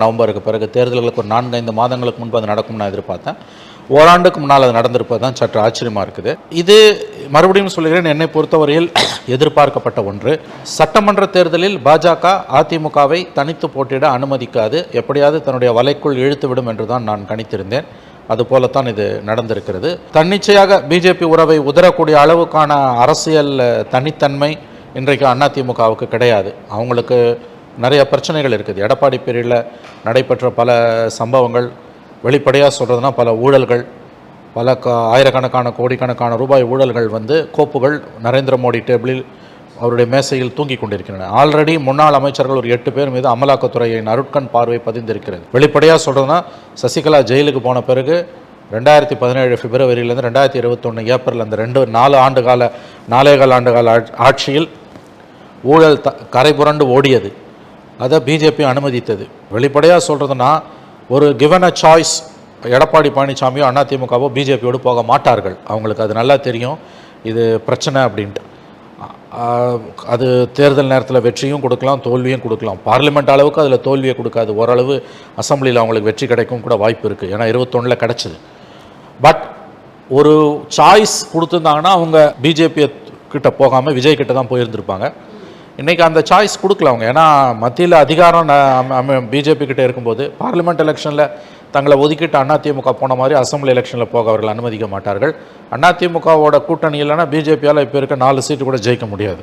நவம்பருக்கு பிறகு தேர்தல்களுக்கு ஒரு 4-5 மாதங்களுக்கு முன்பு அது நடக்கும்னு நான் எதிர்பார்த்தேன். ஓராண்டுக்கு முன்னால் அது நடந்திருப்பது தான் சற்று ஆச்சரியமாக இருக்குது. இது மறுபடியும் சொல்கிறேன், என்னை பொறுத்தவரையில் எதிர்பார்க்கப்பட்ட ஒன்று. சட்டமன்ற தேர்தலில் பாஜக அதிமுகவை தனித்து போட்டியிட அனுமதிக்காது, எப்படியாவது தன்னுடைய வலைக்குள் இழுத்துவிடும் என்று தான் நான் கணித்திருந்தேன். அதுபோலத்தான் இது நடந்திருக்கிறது. தன்னிச்சையாக பிஜேபி உறவை உதறக்கூடிய அளவுக்கான அரசியல் தனித்தன்மை இன்றைக்கு அதிமுகவுக்கு கிடையாது. அவங்களுக்கு நிறைய பிரச்சனைகள் இருக்குது. எடப்பாடி பீரியடில் நடைபெற்ற பல சம்பவங்கள், வெளிப்படையாக சொல்கிறதுனா பல ஊழல்கள், பல ஆயிரக்கணக்கான கோடிக்கணக்கான ரூபாய் ஊழல்கள் கோப்புகள் நரேந்திர மோடி டேபிளில் அவருடைய மேசையில் தூங்கி கொண்டிருக்கின்றன. ஆல்ரெடி முன்னாள் அமைச்சர்கள் ஒரு 8 பேர் மீது அமலாக்கத்துறையின் அருட்கண் பார்வை பதிந்திருக்கிறது. வெளிப்படையாக சொல்கிறதுனா சசிகலா ஜெயிலுக்கு போன பிறகு 2017 பிப்ரவரியிலேருந்து 2021 ஏப்ரல் அந்த 4.25 ஆண்டுகால ஆட்சியில் ஊழல் கரை புரண்டு ஓடியது. அதை பிஜேபி அனுமதித்தது. வெளிப்படையாக சொல்கிறதுனா ஒரு கிவன் அ சாய்ஸ் எடப்பாடி பழனிசாமியோ அதிமுகவோ பிஜேபியோடு போக மாட்டார்கள். அவங்களுக்கு அது நல்லா தெரியும் இது பிரச்சனை அப்படின்ட்டு. அது தேர்தல் நேரத்தில் வெற்றியும் கொடுக்கலாம், தோல்வியும் கொடுக்கலாம். பார்லிமெண்ட் அளவுக்கு அதில் தோல்வியை கொடுக்காது. ஓரளவு அசம்பிளியில் அவங்களுக்கு வெற்றி கிடைக்கும் கூட வாய்ப்பு இருக்குது. ஏன்னா 21 கிடச்சிது. பட் ஒரு சாய்ஸ் கொடுத்துருந்தாங்கன்னா அவங்க பிஜேபி கிட்ட போகாமல் விஜய் கிட்ட தான் போயிருந்திருப்பாங்க. இன்றைக்கி அந்த சாய்ஸ் கொடுக்கல அவங்க. ஏன்னா மத்தியில் அதிகாரம் பிஜேபி கிட்டே இருக்கும்போது பார்லிமெண்ட் எலெக்ஷனில் தங்களை ஒதுக்கிட்டு அதிமுக போன மாதிரி அசம்பிளி எலெக்ஷனில் போக அவர்கள் அனுமதிக்க மாட்டார்கள். அதிமுகவோட கூட்டணி இல்லைன்னா பிஜேபியால் இப்போ இருக்க 4 சீட்டு கூட ஜெயிக்க முடியாது.